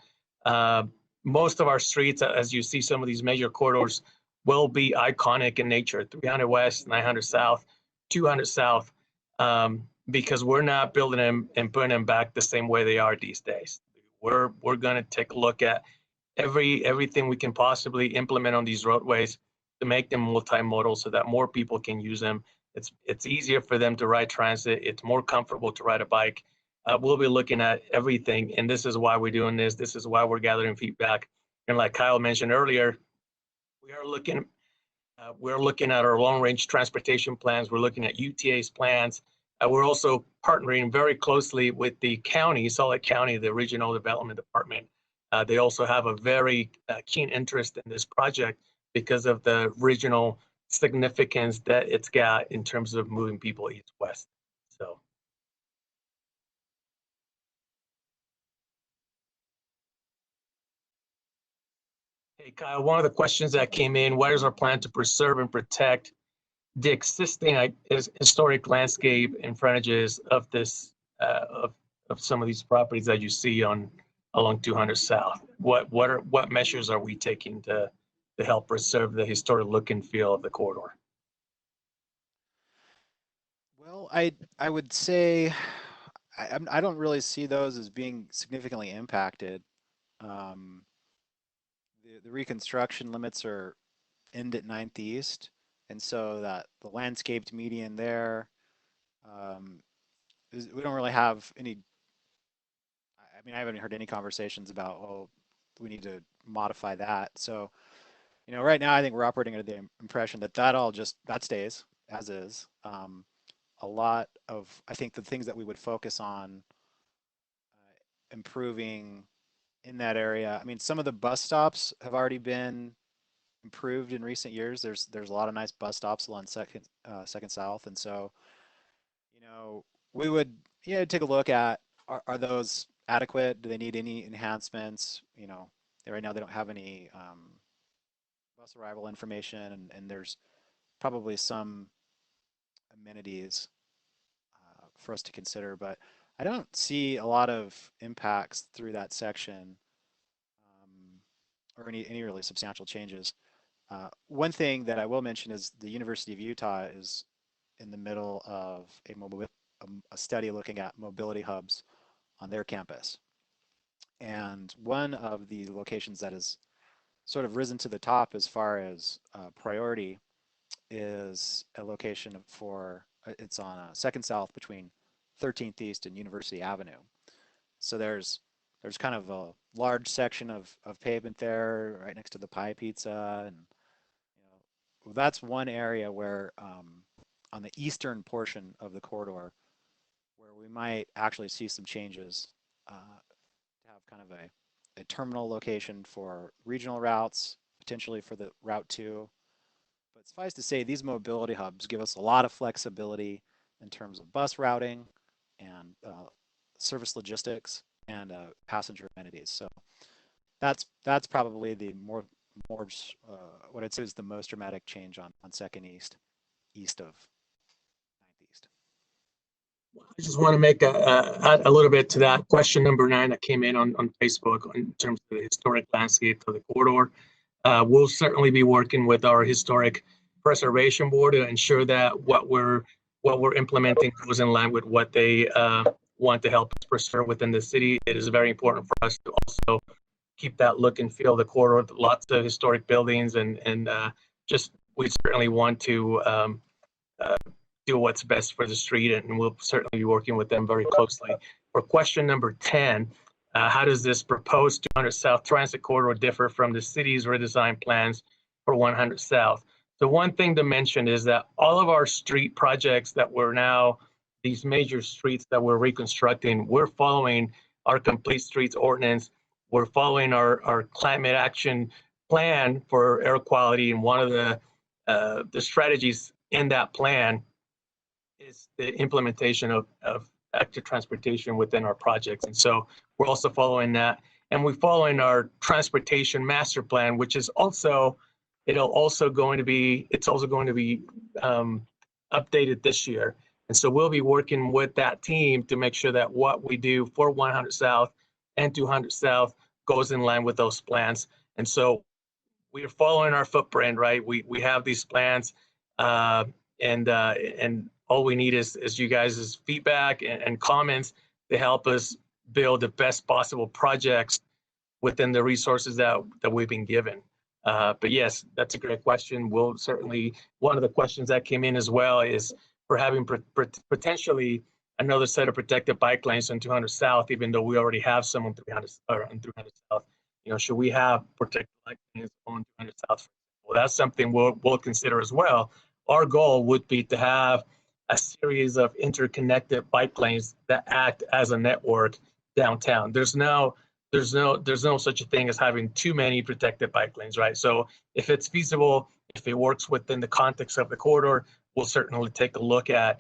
most of our streets, as you see some of these major corridors, will be iconic in nature. 300 West, 900 South, 200 South, because we're not building them and putting them back the same way they are these days. We're going to take a look at everything we can possibly implement on these roadways to make them multimodal so that more people can use them. It's easier for them to ride transit. It's more comfortable to ride a bike. We'll be looking at everything, and this is why we're doing this. This is why we're gathering feedback. And like Kyle mentioned earlier, we're looking at our long-range transportation plans. We're looking at UTA's plans. We're also partnering very closely with the county, Salt Lake County, the Regional Development Department. They also have a very keen interest in this project because of the regional significance that it's got in terms of moving people east-west. So. Hey, Kyle, one of the questions that came in, what is our plan to preserve and protect the existing historic landscape and frontages of this of some of these properties that you see along 200 South? What measures are we taking to help preserve the historic look and feel of the corridor? Well, I would say I don't really see those as being significantly impacted. Um, the reconstruction limits are end at 9th East, and so that the landscaped median there, we don't really have any. I mean, I haven't heard any conversations about, oh, we need to modify that. So, right now I think we're operating under the impression that that stays as is. A lot of, I think, the things that we would focus on improving in that area. I mean, some of the bus stops have already been improved in recent years. There's a lot of nice bus stops along Second South, and so we would take a look at, are those adequate? Do they need any enhancements? Right now they don't have any bus arrival information, and there's probably some amenities for us to consider, but I don't see a lot of impacts through that section, or any really substantial changes. One thing that I will mention is the University of Utah is in the middle of a study looking at mobility hubs on their campus. And one of the locations that has sort of risen to the top as far as priority is a location it's on Second South between 13th East and University Avenue. So there's kind of a large section of pavement there right next to the Pie Pizza, and that's one area where on the eastern portion of the corridor where we might actually see some changes to have kind of a terminal location for regional routes, potentially for the Route 2. But suffice to say, these mobility hubs give us a lot of flexibility in terms of bus routing and service logistics and passenger amenities. So that's probably the more what I'd say is the most dramatic change on Second East of 9th East. I just want to make add a little bit to that. Question number 9 that came in on Facebook in terms of the historic landscape of the corridor. We'll certainly be working with our historic preservation board to ensure that what we're implementing goes in line with what they want to help us preserve within the city. It is very important for us to also keep that look and feel of the corridor. Lots of historic buildings, and just we certainly want to do what's best for the street, and we'll certainly be working with them very closely. For question number 10, how does this proposed 200 South Transit Corridor differ from the city's redesign plans for 100 South? So one thing to mention is that all of our street projects that we're now, these major streets that we're reconstructing, we're following our Complete Streets Ordinance. We're following our climate action plan for air quality, and one of the strategies in that plan is the implementation of active transportation within our projects. And so we're also following that. And we're following our transportation master plan, which is also, it's also going to be updated this year. And so we'll be working with that team to make sure that what we do for 100 South and 200 South goes in line with those plans. And so we are following our footprint, right? We have these plans, and all we need is you guys' feedback and comments to help us build the best possible projects within the resources that we've been given. But yes, that's a great question. We'll certainly, one of the questions that came in as well is for having potentially another set of protected bike lanes on 200 South, even though we already have some on 300 or on 300 South. You know, should we have protected bike lanes on 200 South? Well, that's something we'll consider as well. Our goal would be to have a series of interconnected bike lanes that act as a network downtown. There's no such a thing as having too many protected bike lanes, right? So if it's feasible, if it works within the context of the corridor, we'll certainly take a look at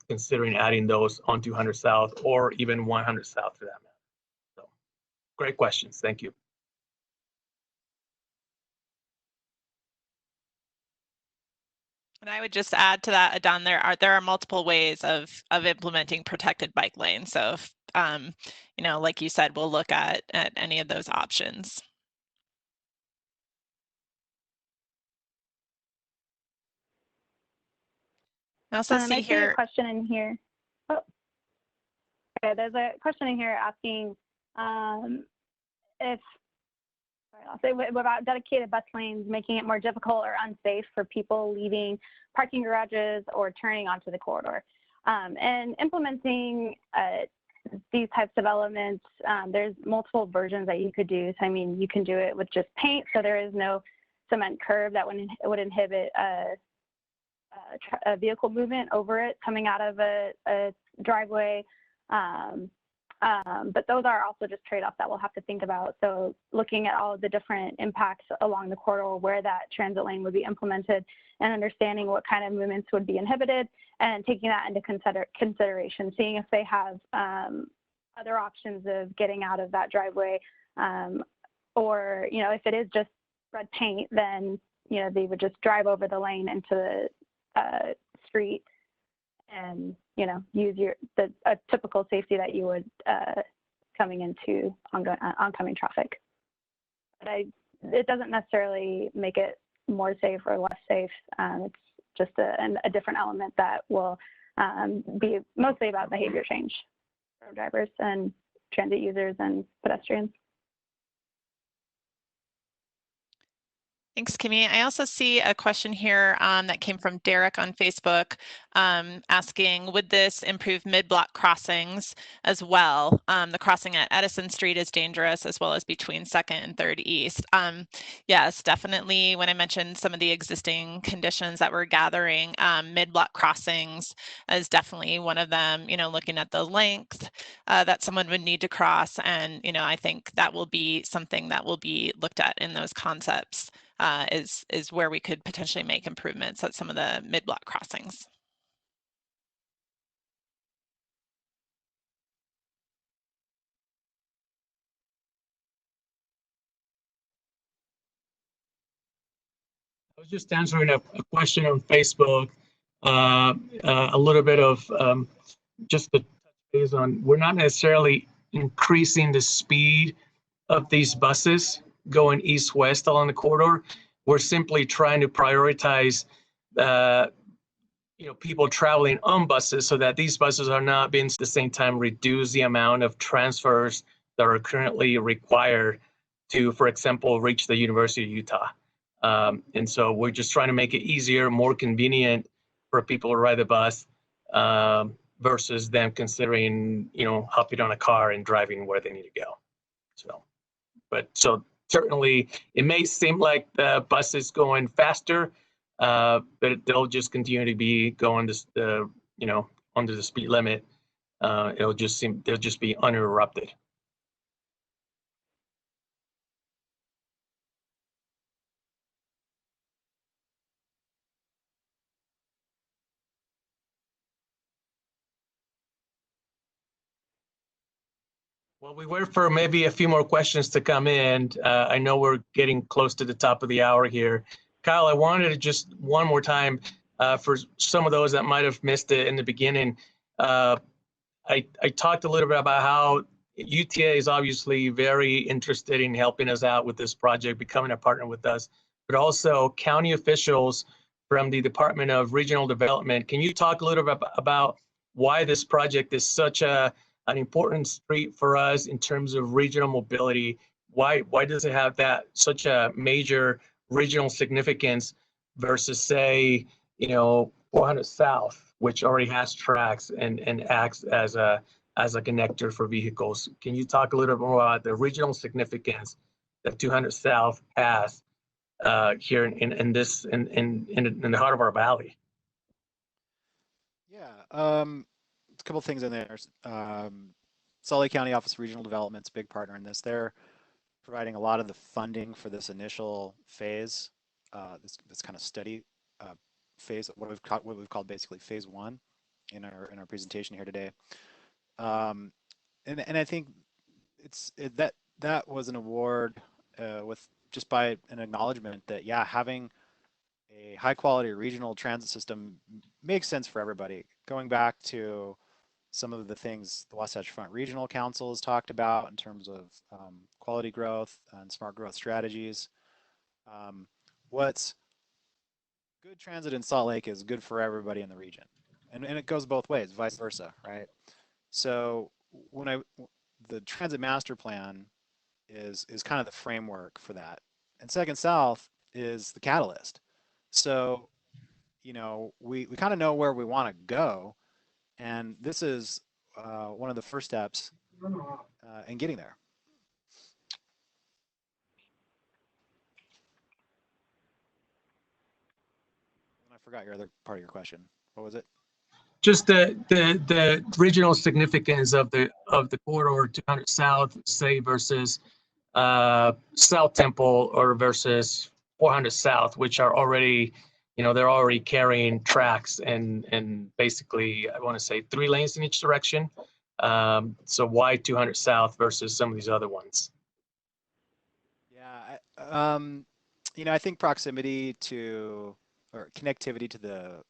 considering adding those on 200 South or even 100 South for that matter. So great questions. Thank you. And I would just add to that, Adon, there are multiple ways of implementing protected bike lanes. So, if, you know, like you said, we'll look at any of those options. I also see I here a question in here. Oh, okay. There's a question in here asking if I'll say about dedicated bus lanes making it more difficult or unsafe for people leaving parking garages or turning onto the corridor. And implementing these types of elements, there's multiple versions that you could do. So, I mean, you can do it with just paint, so there is no cement curb that would inhibit a vehicle movement over it coming out of a driveway. But those are also just trade-offs that we'll have to think about. So looking at all of the different impacts along the corridor where that transit lane would be implemented and understanding what kind of movements would be inhibited and taking that into consideration, seeing if they have other options of getting out of that driveway, or, you know, if it is just red paint, then, you know, they would just drive over the lane into the street and, you know, use a typical safety that you would coming into oncoming traffic. But it doesn't necessarily make it more safe or less safe. It's just a different element that will be mostly about behavior change for drivers and transit users and pedestrians. Thanks, Kimmy. I also see a question here that came from Derek on Facebook asking, would this improve mid-block crossings as well? The crossing at Edison Street is dangerous as well as between 2nd and 3rd East. Yes, definitely. When I mentioned some of the existing conditions that we're gathering, mid-block crossings is definitely one of them, you know, looking at the length that someone would need to cross. And, you know, I think that will be something that will be looked at in those concepts. Is where we could potentially make improvements at some of the mid-block crossings. I was just answering a question on Facebook, a little bit of just the touch base on, we're not necessarily increasing the speed of these buses going east-west along the corridor. We're simply trying to prioritize you know, people traveling on buses so that these buses are not being at the same time reduce the amount of transfers that are currently required to, for example, reach the University of Utah. And so we're just trying to make it easier, more convenient for people to ride the bus versus them considering, you know, hopping on a car and driving where they need to go. So certainly it may seem like the bus is going faster, but they'll just continue to be going to you know, under the speed limit. They'll just be uninterrupted. Well, we wait for maybe a few more questions to come in. I know we're getting close to the top of the hour here. Kyle, I wanted to just one more time, for some of those that might have missed it in the beginning, I talked a little bit about how UTA is obviously very interested in helping us out with this project, becoming a partner with us, but also county officials from the Department of Regional Development. Can you talk a little bit about why this project is such an important street for us in terms of regional mobility? Why does it have that such a major regional significance versus, say, 400 South, which already has tracks and acts as a connector for vehicles? Can you talk a little bit more about the regional significance that 200 South has here in the heart of our valley? Yeah, a couple of things in there. Salt Lake County Office of Regional Development's a big partner in this. They're providing a lot of the funding for this initial phase, this kind of study phase, what we've called basically phase one in our presentation here today. And I think that was an award with just by an acknowledgement that, yeah, having a high quality regional transit system makes sense for everybody. Going back to some of the things the Wasatch Front Regional Council has talked about in terms of quality growth and smart growth strategies. What's good transit in Salt Lake is good for everybody in the region. And it goes both ways, vice versa, right? So the transit master plan is kind of the framework for that. And Second South is the catalyst. So, we kind of know where we want to go, and this is one of the first steps in getting there. And I forgot your other part of your question. What was it? Just the regional significance of the corridor 200 South, say, versus South Temple or versus 400 South, which are already, they're already carrying tracks and basically, I want to say 3 lanes in each direction. So why 200 South versus some of these other ones? Yeah, I think proximity to or connectivity to the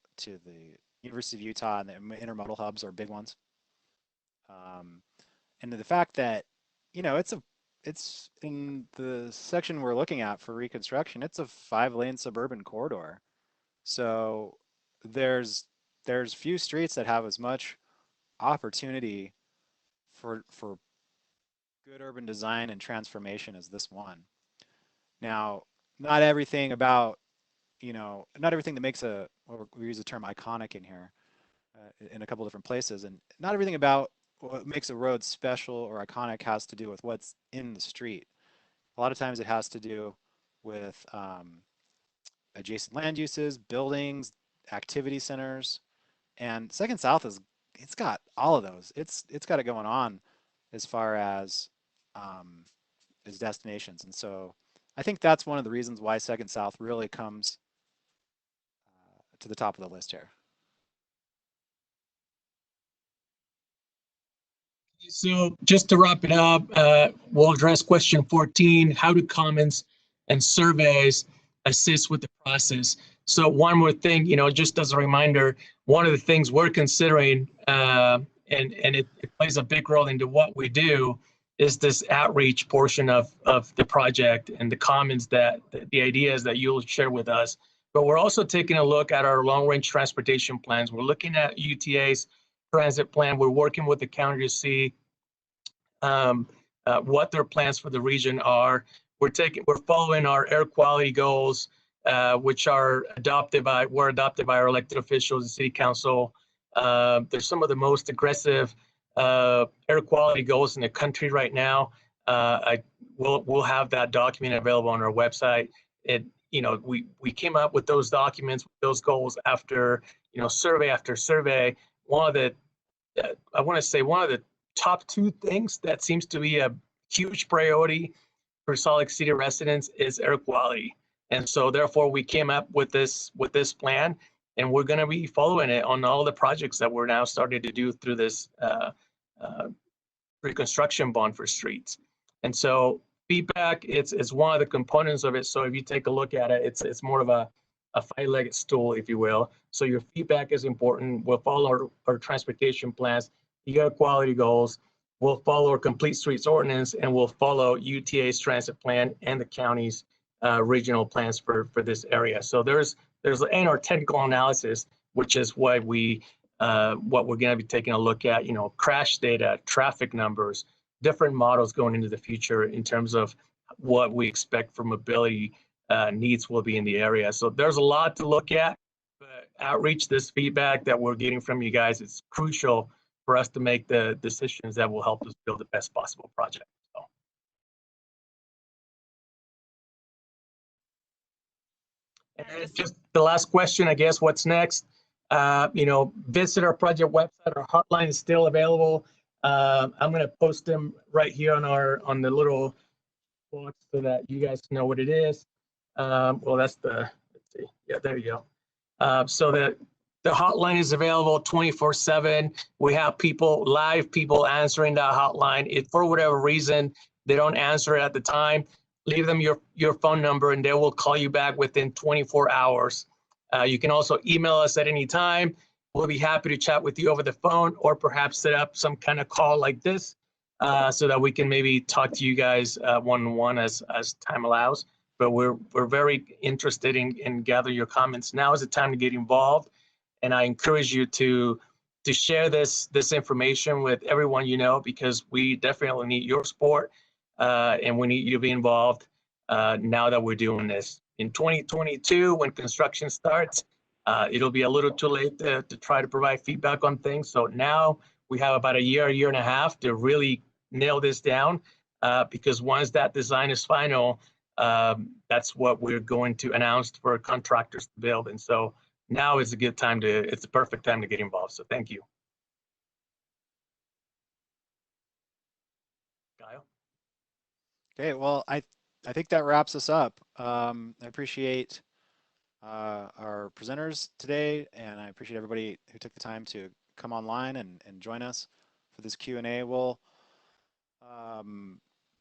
University of Utah and the intermodal hubs are big ones. And the fact that, it's in the section we're looking at for reconstruction, it's a 5-lane suburban corridor. So there's few streets that have as much opportunity for good urban design and transformation as this one. Now, not everything about, not everything that makes we use the term iconic in here in a couple different places, and not everything about what makes a road special or iconic has to do with what's in the street. A lot of times it has to do with adjacent land uses, buildings, activity centers, and Second South it's got all of those. It's got it going on as far as destinations, and so I think that's one of the reasons why Second South really comes to the top of the list here. So just to wrap it up, we'll address question 14. How do comments and surveys assist with the process? So one more thing, just as a reminder, one of the things we're considering, and it plays a big role into what we do, is this outreach portion of the project and the comments the ideas that you'll share with us. But we're also taking a look at our long-range transportation plans. We're looking at UTA's transit plan. We're working with the county to see what their plans for the region are. We're following our air quality goals, which are adopted by our elected officials, the city council. They're some of the most aggressive air quality goals in the country right now. We'll have that document available on our website. We came up with those documents, those goals after survey after survey. One of the top 2 things that seems to be a huge priority for Salt Lake City residents is air quality. And so therefore we came up with this plan, and we're going to be following it on all the projects that we're now starting to do through this reconstruction bond for streets. And so feedback, it's one of the components of it. So if you take a look at it, it's more of a 5-legged stool, if you will. So your feedback is important. We'll follow our transportation plans, the air quality goals, we'll follow our complete streets ordinance, and we'll follow UTA's transit plan and the county's regional plans for this area. So there's in our technical analysis, which is what we're going to be taking a look at, you know, crash data, traffic numbers, different models going into the future in terms of what we expect for mobility needs will be in the area. So there's a lot to look at, but outreach, this feedback that we're getting from you guys, is crucial for us to make the decisions that will help us build the best possible project. So. And just the last question, I guess, what's next? You know, visit our project website. Our hotline is still available. I'm going to post them right here on the little box so that you guys know what it is. Well, that's the, let's see. Yeah, there you go. So the hotline is available 24/7. We have live people answering that hotline. If for whatever reason they don't answer it at the time, leave them your phone number and they will call you back within 24 hours. You can also email us at any time. We'll be happy to chat with you over the phone, or perhaps set up some kind of call like this so that we can maybe talk to you guys one-on-one as time allows. But we're very interested in gathering your comments. Now is the time to get involved. And I encourage you to share this information with everyone you know, because we definitely need your support and we need you to be involved now that we're doing this. In 2022, when construction starts, it'll be a little too late to try to provide feedback on things. So now we have about a year and a half to really nail this down because once that design is final, that's what we're going to announce for contractors to build. And so now is a good time it's the perfect time to get involved. So thank you. Kyle? Okay, well, I think that wraps us up. I appreciate our presenters today, and I appreciate everybody who took the time to come online and join us for this Q&A. We'll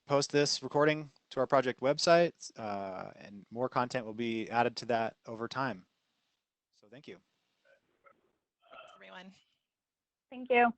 post this recording to our project website, and more content will be added to that over time. So thank you. Thanks, everyone. Thank you.